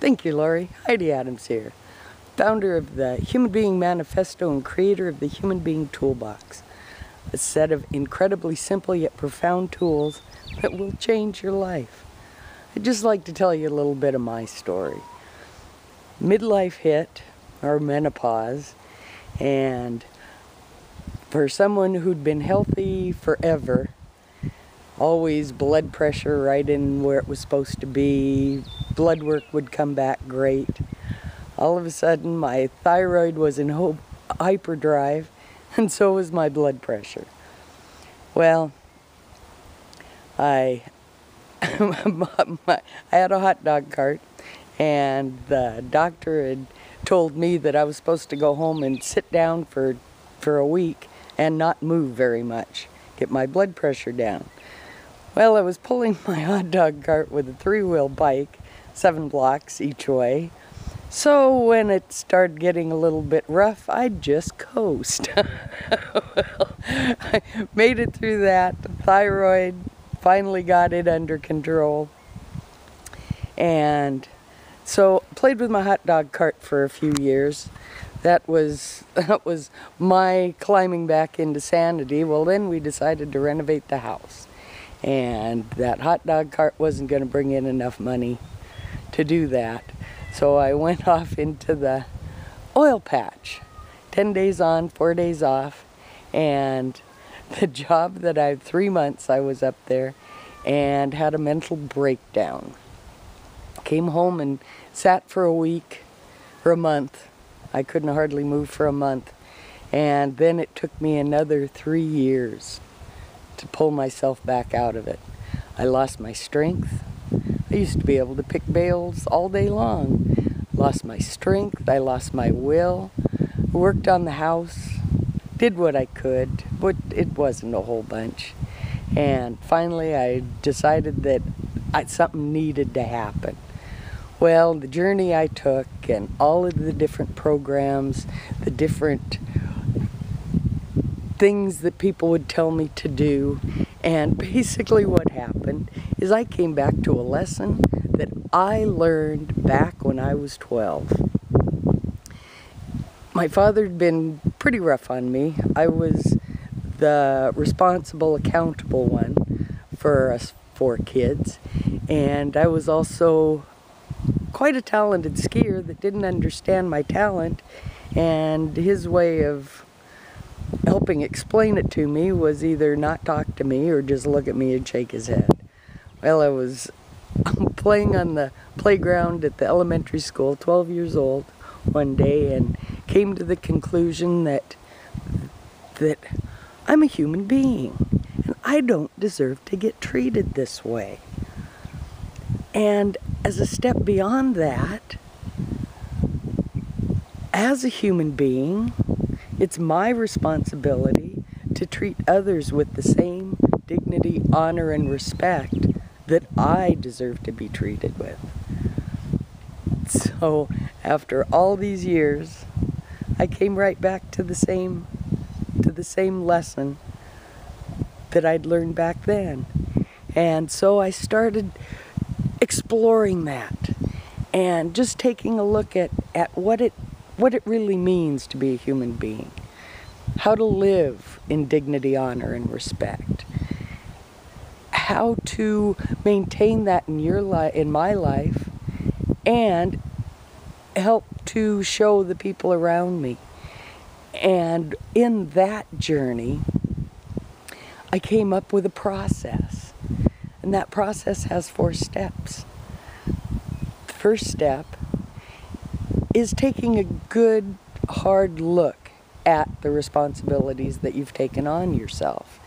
Thank you, Lori. Heidi Adams here, founder of the Human Being Manifesto and creator of the Human Being Toolbox, a set of incredibly simple yet profound tools that will change your life. I'd just like to tell you a little bit of my story. Midlife hit, or menopause, and for someone who'd been healthy forever, always blood pressure right in where it was supposed to be, blood work would come back great. All of a sudden my thyroid was in hyperdrive, and so was my blood pressure. Well, I had a hot dog cart, and the doctor had told me that I was supposed to go home and sit down for a week and not move very much, get my blood pressure down. Well, I was pulling my hot dog cart with a three-wheel bike, 7 blocks each way. So when it started getting a little bit rough, I'd just coast. Well, I made it through that. The thyroid finally got it under control. And so played with my hot dog cart for a few years. That was my climbing back into sanity. Well, then we decided to renovate the house. And that hot dog cart wasn't going to bring in enough money to do that. So I went off into the oil patch. 10 days on, 4 days off. And the job that I had 3 months, I was up there and had a mental breakdown. Came home and sat for a week, or a month. I couldn't hardly move for a month. And then it took me another 3 years to pull myself back out of it. I lost my strength. I used to be able to pick bales all day long. Lost my strength, I lost my will. Worked on the house, did what I could, but it wasn't a whole bunch. And finally I decided that something needed to happen. Well, the journey I took and all of the different programs, the different things that people would tell me to do, and basically what happened is I came back to a lesson that I learned back when I was 12. My father had been pretty rough on me. I was the responsible, accountable one for us 4 kids, and I was also quite a talented skier that didn't understand my talent, and his way of helping explain it to me was either not talk to me or just look at me and shake his head. Well, I was playing on the playground at the elementary school, 12 years old, one day, and came to the conclusion that I'm a human being and I don't deserve to get treated this way. And as a step beyond that, as a human being, it's my responsibility to treat others with the same dignity, honor, and respect that I deserve to be treated with. So after all these years, I came right back to the same lesson that I'd learned back then. And so I started exploring that and just taking a look at what it really means to be a human being, how to live in dignity, honor, and respect, how to maintain that in my life, and help to show the people around me. And in that journey, I came up with a process, and that process has 4 steps. The first step is taking a good, hard look at the responsibilities that you've taken on yourself.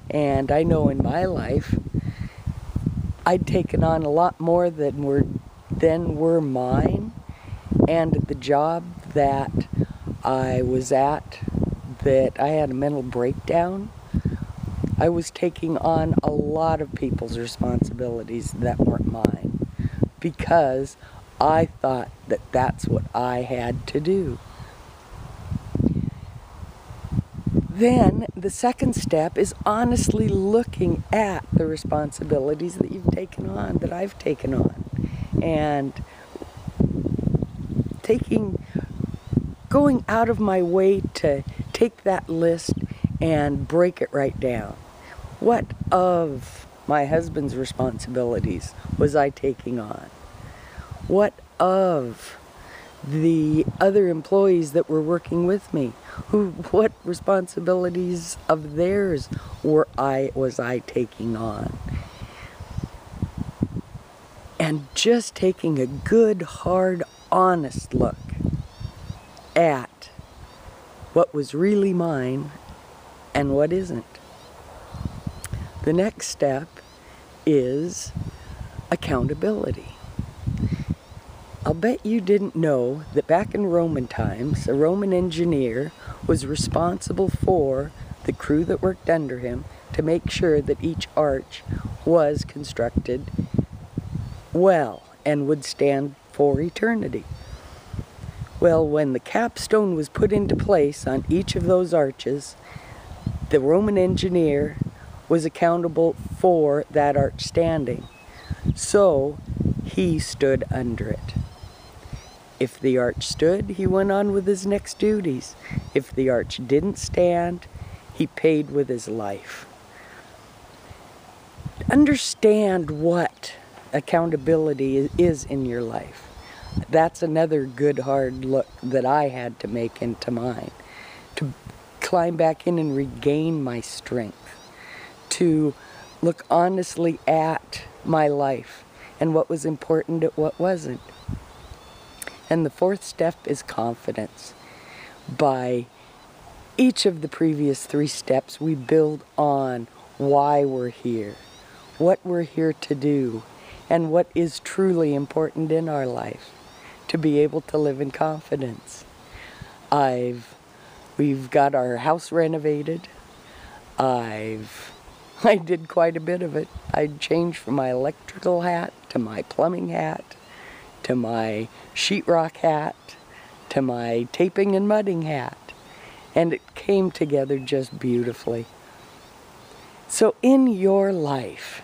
And I know in my life, I'd taken on a lot more than were mine. And the job that I was at, that I had a mental breakdown, I was taking on a lot of people's responsibilities that weren't mine, because I thought that that's what I had to do. Then the second step is honestly looking at the responsibilities that you've taken on, that I've taken on, and going out of my way to take that list and break it right down. What of my husband's responsibilities was I taking on? What of the other employees that were working with me? What responsibilities of theirs was I taking on? And just taking a good, hard, honest look at what was really mine and what isn't. The next step is accountability. I'll bet you didn't know that back in Roman times, a Roman engineer was responsible for the crew that worked under him to make sure that each arch was constructed well and would stand for eternity. Well, when the capstone was put into place on each of those arches, the Roman engineer was accountable for that arch standing. So he stood under it. If the arch stood, he went on with his next duties. If the arch didn't stand, he paid with his life. Understand what accountability is in your life. That's another good hard look that I had to make into mine. To climb back in and regain my strength. To look honestly at my life and what was important and what wasn't. And the fourth step is confidence. By each of the previous 3 steps, we build on why we're here, what we're here to do, and what is truly important in our life, to be able to live in confidence. We've got our house renovated. I did quite a bit of it. I changed from my electrical hat to my plumbing hat, to my sheetrock hat, to my taping and mudding hat. And it came together just beautifully. So in your life,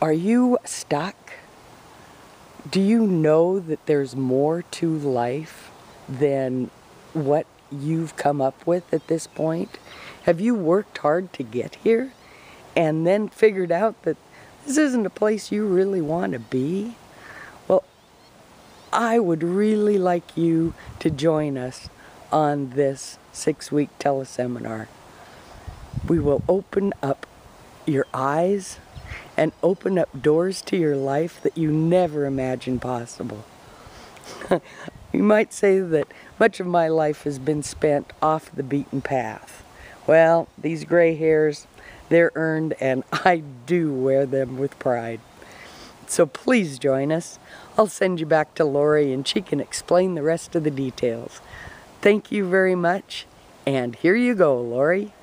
are you stuck? Do you know that there's more to life than what you've come up with at this point? Have you worked hard to get here and then figured out that this isn't a place you really want to be? Well, I would really like you to join us on this 6-week teleseminar. We will open up your eyes and open up doors to your life that you never imagined possible. You might say that much of my life has been spent off the beaten path. Well, these gray hairs, they're earned, and I do wear them with pride. So please join us. I'll send you back to Lori and she can explain the rest of the details. Thank you very much, and here you go, Lori.